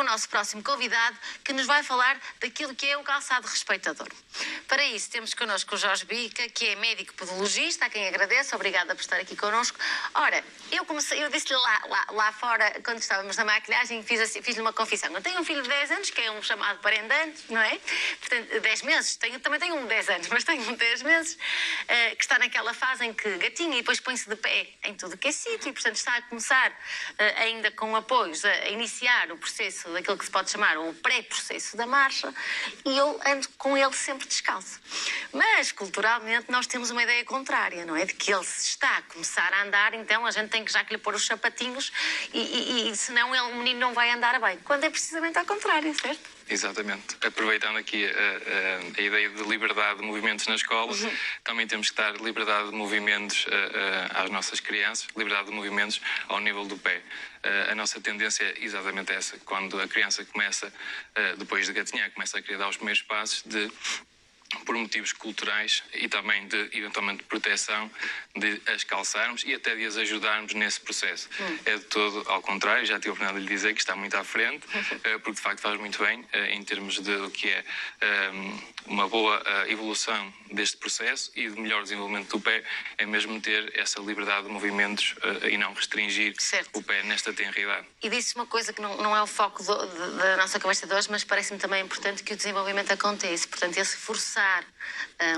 com o nosso próximo convidado, que nos vai falar daquilo que é o calçado respeitador. Para isso, temos connosco o Jorge Bica, que é médico podologista, a quem agradeço. Obrigada por estar aqui connosco. Ora, eu disse-lhe lá fora, quando estávamos na maquilhagem, fiz-lhe uma confissão. Eu tenho um filho de 10 anos, que é um chamado parendante, não é? Portanto, 10 meses. Também tenho um de 10 anos, mas tenho um de 10 meses, que está naquela fase em que gatinha e depois põe-se de pé em tudo que é sítio e, portanto, está a começar, ainda com apoios, a iniciar o processo daquilo que se pode chamar o pré-processo da marcha, e eu ando com ele sempre descalço. Mas, culturalmente, nós temos uma ideia contrária, não é? De que ele se está a começar a andar, então a gente tem que já que lhe pôr os sapatinhos e senão o menino não vai andar bem. Quando é precisamente ao contrário, certo? Exatamente. Aproveitando aqui a ideia de liberdade de movimentos na escola, também temos que dar liberdade de movimentos às nossas crianças, liberdade de movimentos ao nível do pé. A nossa tendência é exatamente essa. Quando a criança começa, depois de gatinhar, começa a querer dar os primeiros passos, por motivos culturais e também de, eventualmente, de proteção, de as calçarmos e até de as ajudarmos nesse processo. É de todo ao contrário, já tive a oportunidade de lhe dizer que está muito à frente, porque de facto faz muito bem em termos de o que é uma boa evolução deste processo e de melhor desenvolvimento do pé, é mesmo ter essa liberdade de movimentos e não restringir o pé nesta tenridade. E disse uma coisa que não é o foco da nossa conversa de hoje, mas parece-me também importante que o desenvolvimento aconteça. Portanto, esse forçar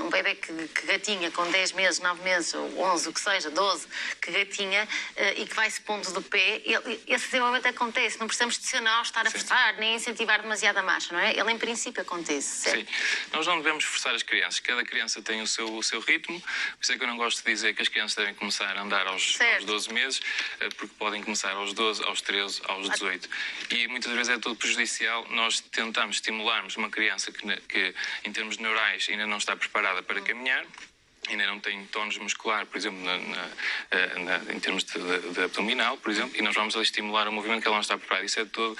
um bebê que gatinha com 10 meses, 9 meses, ou 11, o que seja, 12, que gatinha e que vai se pondo do pé, esse desenvolvimento acontece. Não precisamos de ser nós estar a forçar, nem incentivar demasiado a marcha, não é? Ele, em princípio, acontece, certo? Sim. Nós não devemos forçar as crianças. Cada criança tem o seu ritmo. Por isso é que eu não gosto de dizer que as crianças devem começar a andar aos 12 meses, porque podem começar aos 12, aos 13, aos 18. E muitas vezes é todo prejudicial. Nós tentamos estimularmos uma criança que em termos neurais, ainda não está preparada para caminhar, ainda não tem tónus muscular, por exemplo, em termos de abdominal, por exemplo, e nós vamos ali estimular um movimento que ela não está preparada. Isso é todo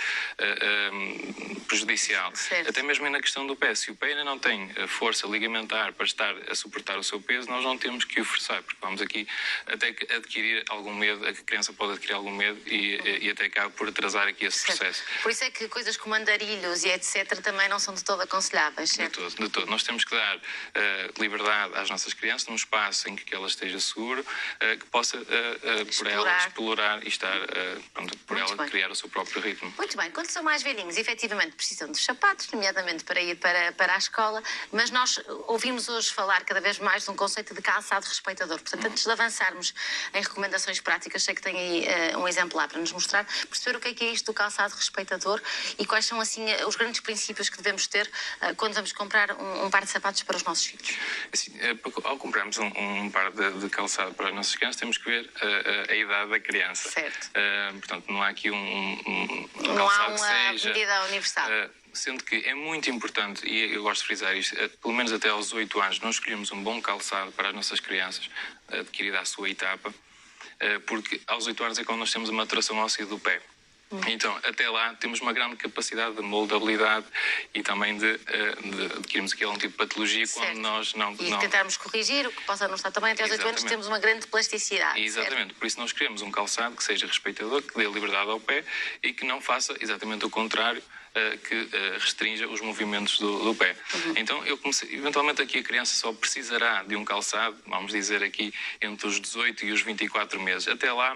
prejudicial. Certo. Até mesmo na questão do pé. Se o pé ainda não tem força ligamentar para estar a suportar o seu peso, nós não temos que o forçar, porque vamos aqui até adquirir algum medo, a criança pode adquirir algum medo e até acaba por atrasar aqui esse processo. Por isso é que coisas como andarilhos e etc. também não são de todo aconselháveis, certo? De todo. Nós temos que dar liberdade às nossas crianças, num espaço em que ela esteja seguro, que possa por ela explorar e estar por ela criar o seu próprio ritmo. Muito bem, quando são mais velhinhos, efetivamente precisam dos sapatos, nomeadamente para ir para a escola, mas nós ouvimos hoje falar cada vez mais de um conceito de calçado respeitador. Portanto, antes de avançarmos em recomendações práticas, sei que tem aí um exemplo lá para nos mostrar, perceber o que é isto do calçado respeitador e quais são assim os grandes princípios que devemos ter quando vamos comprar um par de sapatos para os nossos filhos. Assim, ao comprarmos um par de calçado para as nossas crianças, temos que ver a idade da criança. Certo. Portanto, não há aqui um não calçado há que uma seja medida universal. Sendo que é muito importante, e eu gosto de frisar isto, pelo menos até aos 8 anos, nós escolhemos um bom calçado para as nossas crianças, adquirido à sua etapa, porque aos 8 anos é quando nós temos a maturação óssea do pé. Então, até lá, temos uma grande capacidade de moldabilidade e também de adquirirmos aqui algum tipo de patologia quando nós não... E tentarmos corrigir o que possa não estar também até aos 8 anos, temos uma grande plasticidade. Exatamente, certo? Por isso nós queremos um calçado que seja respeitador, que dê liberdade ao pé e que não faça exatamente o contrário, que restrinja os movimentos do pé. Então, eventualmente aqui a criança só precisará de um calçado, vamos dizer aqui, entre os 18 e os 24 meses. Até lá,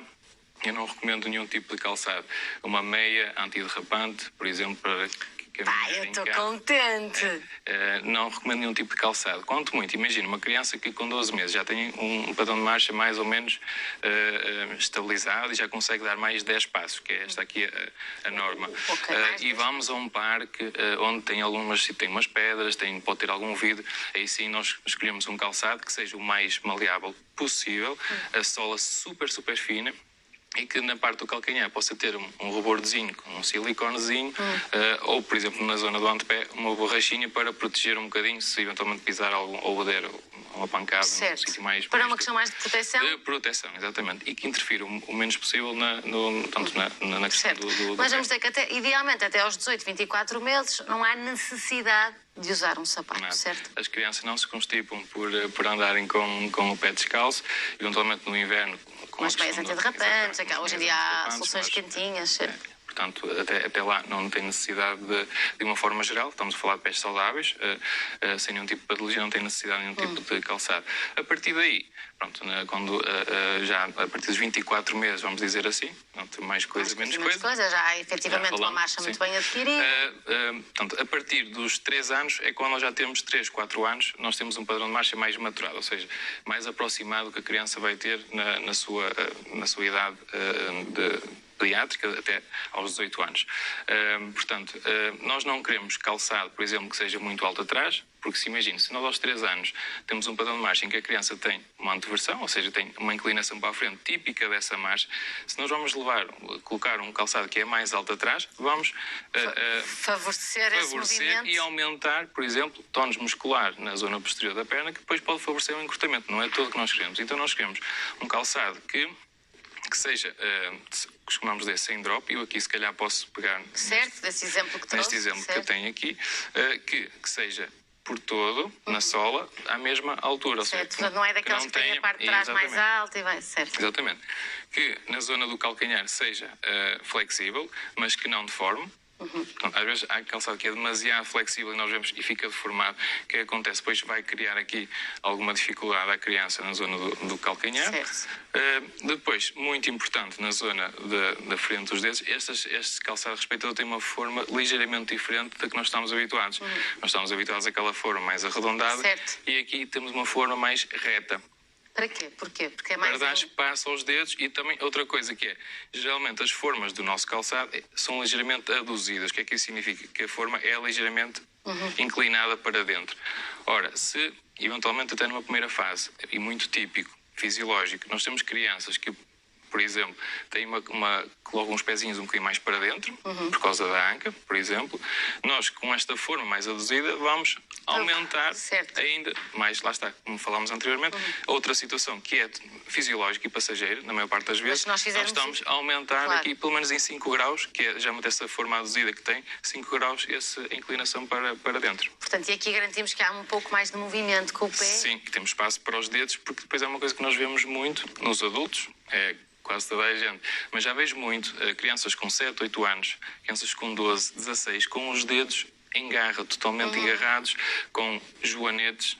eu não recomendo nenhum tipo de calçado. Uma meia antiderrapante, por exemplo, para... eu estou contente. Não recomendo nenhum tipo de calçado. Quanto muito, imagina uma criança que com 12 meses já tem um padrão de marcha mais ou menos estabilizado e já consegue dar mais 10 passos, que é esta aqui a norma. E vamos a um parque onde tem umas pedras, pode ter algum vidro, aí sim nós escolhemos um calçado que seja o mais maleável possível, a sola super, super fina, e que na parte do calcanhar possa ter um rebordozinho com um siliconezinho ou, por exemplo, na zona do antepé, uma borrachinha para proteger um bocadinho se eventualmente pisar ou der uma pancada num sítio mais... Para uma questão mais de proteção? De proteção, exatamente. E que interfira o menos possível na questão do Mas vamos dizer que idealmente até aos 18, 24 meses não há necessidade de usar um sapato, certo? As crianças não se constipam por andarem com o pé descalço, eventualmente no inverno... Com as meias antiderrapantes, hoje em dia há soluções quentinhas, certo? portanto, até lá não tem necessidade de uma forma geral, estamos a falar de pés saudáveis, sem nenhum tipo de patologia, não tem necessidade de nenhum tipo de calçado. A partir daí, pronto, quando já a partir dos 24 meses, vamos dizer assim, não tem mais coisa, menos coisa. Já há efetivamente uma marcha muito bem adquirida. Portanto, a partir dos 3 anos é quando nós já temos 3, 4 anos, nós temos um padrão de marcha mais maturado, ou seja, mais aproximado que a criança vai ter na sua idade pediátrica até aos 18 anos. Portanto, nós não queremos calçado, por exemplo, que seja muito alto atrás, porque se imagine, se nós aos 3 anos temos um padrão de marcha em que a criança tem uma anteversão, ou seja, tem uma inclinação para a frente típica dessa marcha, se nós vamos colocar um calçado que é mais alto atrás, vamos favorecer esse movimento e aumentar, por exemplo, tónus muscular na zona posterior da perna, que depois pode favorecer o encurtamento. Não é todo o que nós queremos. Então nós queremos um calçado que seja, costumamos dizer, sem drop. Eu aqui se calhar posso pegar desse exemplo que trouxe, neste exemplo que eu tenho aqui, que seja por todo, na sola, à mesma altura. Certo, ou seja, não é daqueles que têm a parte de trás mais alta e vai, certo. Exatamente. Que na zona do calcanhar seja flexível, mas que não deforme. Portanto, às vezes há calçado que é demasiado flexível e nós vemos e fica deformado. O que acontece? Depois vai criar aqui alguma dificuldade à criança na zona do calcanhar. Depois, muito importante, na zona da frente dos dedos, este calçado respeitador tem uma forma ligeiramente diferente da que nós estamos habituados. Nós estamos habituados àquela forma mais arredondada e aqui temos uma forma mais reta. Para quê? Porquê? Porque é mais para dar espaço aos dedos. E também outra coisa que é, geralmente as formas do nosso calçado são ligeiramente aduzidas. O que é que isso significa? Que a forma é ligeiramente inclinada para dentro. Ora, se eventualmente até numa primeira fase, e muito típico, fisiológico, nós temos crianças que, por exemplo, têm colocam uns pezinhos um bocadinho mais para dentro, por causa da anca, por exemplo. Nós, com esta forma mais aduzida, vamos aumentar ainda mais, lá está, como falámos anteriormente, outra situação que é fisiológica e passageira, na maior parte das vezes, nós estamos a aumentar aqui pelo menos em 5 graus, que é já essa forma aduzida que tem, 5 graus essa inclinação para dentro. Portanto, e aqui garantimos que há um pouco mais de movimento com o pé? Sim, que temos espaço para os dedos, porque depois é uma coisa que nós vemos muito nos adultos, quase toda a gente, mas já vejo muito crianças com 7, 8 anos, crianças com 12, 16, com os dedos em garra, totalmente agarrados, com joanetes,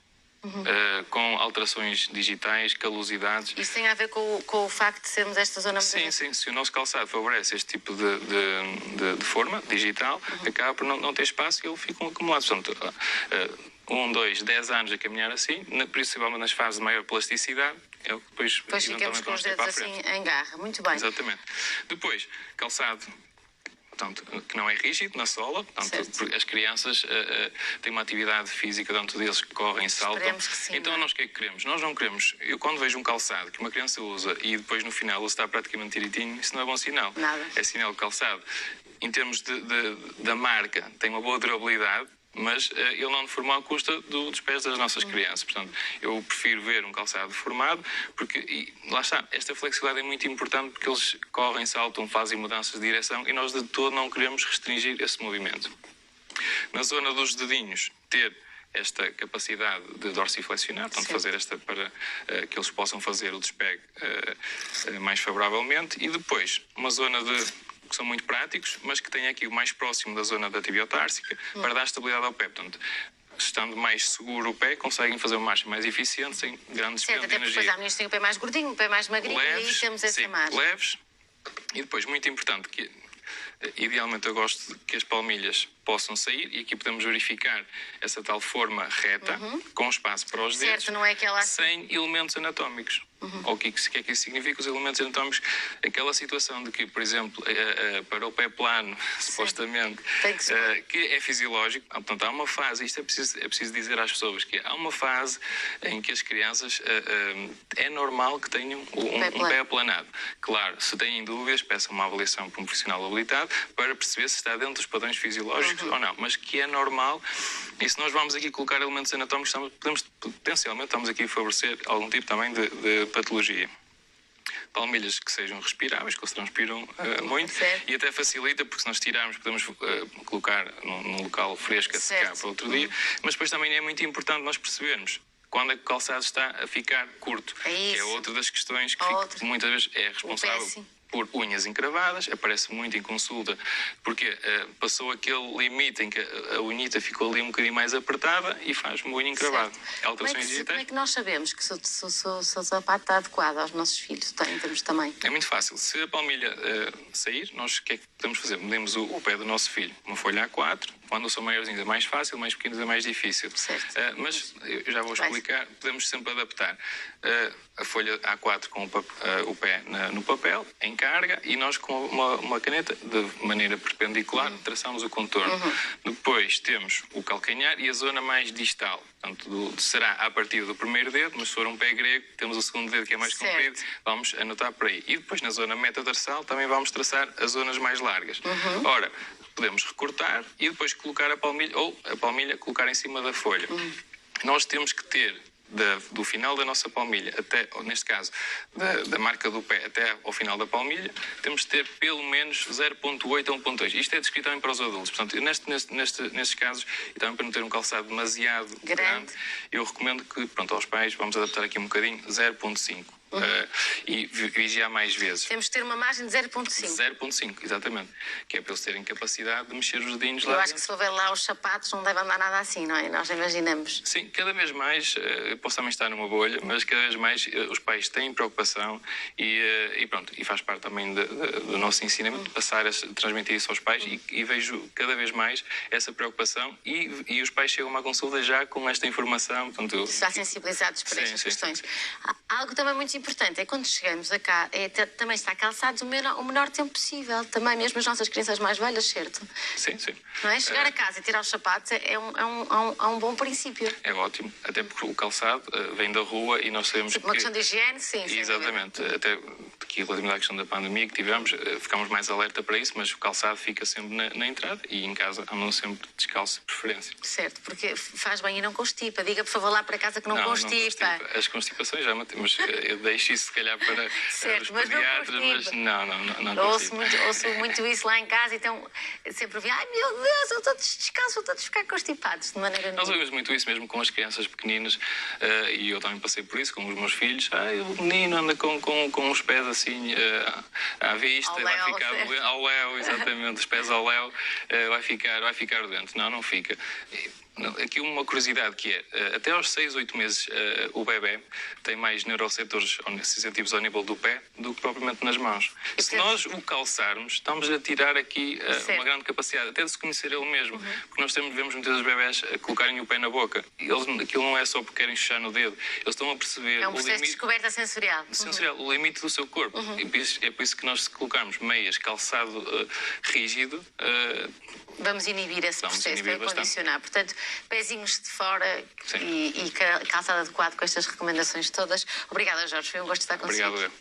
com alterações digitais, calosidades. Isso tem a ver com o facto de sermos esta zona... Sim, se o nosso calçado favorece este tipo de forma digital, acaba por não ter espaço e ele fica acumulado. Portanto, 1, 2, 10 anos a caminhar assim, principalmente nas fases de maior plasticidade, é o que depois ficamos com os dedos assim em garra. Muito bem. Exatamente. Depois, calçado, portanto, que não é rígido na sola, portanto, as crianças têm uma atividade física dentro deles que correm, saltam. Esperemos que sim, então nós o que é que queremos? Nós não queremos, eu quando vejo um calçado que uma criança usa e depois no final ele está praticamente direitinho, isso não é bom sinal. Nada. É sinal que o calçado, em termos da marca, tem uma boa durabilidade, mas ele não deformou à custa dos pés das nossas crianças. Portanto, eu prefiro ver um calçado deformado, porque, lá está, esta flexibilidade é muito importante porque eles correm, saltam, fazem mudanças de direção e nós de todo não queremos restringir esse movimento. Na zona dos dedinhos, ter esta capacidade de dorsiflexionar, portanto, fazer esta para que eles possam fazer o despegue mais favoravelmente, e depois uma zona que são muito práticos, mas que têm aqui o mais próximo da zona da tibiotársica para dar estabilidade ao pé. Portanto, estando mais seguro o pé, conseguem fazer uma marcha mais eficiente, sem grandes despende de energia. Depois há meninos que têm o pé mais gordinho, o pé mais magrinho, leves, e aí temos essa margem. Leves, e depois, muito importante, que idealmente eu gosto de que as palmilhas possam sair, e aqui podemos verificar essa tal forma reta, com espaço para os dedos, não é aquela sem elementos anatómicos. O que é que isso significa? Os elementos anatómicos, aquela situação de que, por exemplo, para o pé plano, supostamente, que é fisiológico, portanto, há uma fase, isto é preciso dizer às pessoas, que há uma fase em que as crianças é normal que tenham um pé aplanado. Claro, se têm dúvidas, peçam uma avaliação por um profissional habilitado para perceber se está dentro dos padrões fisiológicos ou não, mas que é normal, e se nós vamos aqui colocar elementos anatómicos, potencialmente estamos aqui a favorecer algum tipo também de patologia. Palmilhas que sejam respiráveis, que eles transpiram muito, e até facilita, porque se nós tirarmos podemos colocar num local fresco a secar para outro dia, mas depois também é muito importante nós percebermos quando é que o calçado está a ficar curto, que é outra das questões que muitas vezes é responsável por unhas encravadas, aparece muito em consulta, porque passou aquele limite em que a unhita ficou ali um bocadinho mais apertada e faz uma unha encravada. Alterações digitais. Como é que nós sabemos que se o sapato está adequado aos nossos filhos, em termos de tamanho? É muito fácil. Se a palmilha sair, nós o que é que podemos fazer? Medimos o pé do nosso filho, uma folha A4. Quando são maiorzinhos é mais fácil, mais pequenos é mais difícil. Mas eu já vou explicar, podemos sempre adaptar a folha A4 com o pé no papel, em carga, e nós com uma caneta, de maneira perpendicular, traçamos o contorno. Depois temos o calcanhar e a zona mais distal. Portanto, será a partir do primeiro dedo, mas se for um pé grego, temos o segundo dedo que é mais comprido, vamos anotar por aí. E depois na zona metatarsal também vamos traçar as zonas mais largas. Ora, podemos recortar e depois colocar a palmilha, ou a palmilha colocar em cima da folha. Nós temos que ter do final da nossa palmilha até, ou neste caso, da marca do pé até ao final da palmilha, temos de ter pelo menos 0.8 a 1.2. Isto é descrito também para os adultos. Portanto, nestes casos, e também para não ter um calçado demasiado grande, eu recomendo que, aos pais, vamos adaptar aqui um bocadinho, 0.5. E vigiar mais vezes. Temos de ter uma margem de 0.5. 0.5, exatamente. Que é para eles terem capacidade de mexer os dedinhos lá. Eu acho que se houver lá os sapatos não deve andar nada assim, não é? Nós imaginamos. Sim, cada vez mais, eu posso também estar numa bolha, mas cada vez mais os pais têm preocupação e faz parte também do nosso ensinamento de transmitir isso aos pais e vejo cada vez mais essa preocupação e os pais chegam a uma consulta já com esta informação. Portanto, já sensibilizados para estas questões. Algo também muito importante é quando chegamos a cá, também estar calçados o menor tempo possível. Também mesmo as nossas crianças mais velhas, certo? Sim. Não é? Chegar a casa e tirar os sapatos é um bom princípio. É ótimo, até porque o calçado vem da rua e nós sabemos uma questão de higiene, sim. Exatamente. Até aqui relativamente à questão da pandemia que tivemos, ficámos mais alerta para isso, mas o calçado fica sempre na entrada e em casa andam sempre descalços de preferência. Certo, porque faz bem e não constipa. Diga, por favor, lá para casa que não constipa. As constipações já mas eu deixo isso se calhar para os pediatras, mas não ouço muito isso lá em casa, então sempre ouvi, ai meu Deus, eu todos descalços, vou todos ficar constipados, de maneira nenhuma. Nós ouvimos muito isso mesmo com as crianças pequeninas e eu também passei por isso com os meus filhos. O menino anda com os pés assim à vista, vai ficar ao léu, exatamente, os pés ao léu, vai ficar doente. Não fica. Aqui uma curiosidade que é, até aos 6, 8 meses o bebê tem mais neuroreceptores sensitivos ao nível do pé do que propriamente nas mãos. Se nós o calçarmos, estamos a tirar aqui uma grande capacidade, até de se conhecer ele mesmo. Porque nós vemos muitas vezes bebés colocarem o pé na boca. Aquilo não é só porque querem chuchar no dedo. Eles estão a perceber o limite de descoberta sensorial. O limite do seu corpo. E é por isso que nós, se colocarmos meias, calçado rígido, vamos inibir esse processo, para condicionar. Portanto, pezinhos de fora e calçado adequado com estas recomendações todas. Obrigada, Jorge. Foi um gosto estar consigo. Obrigado.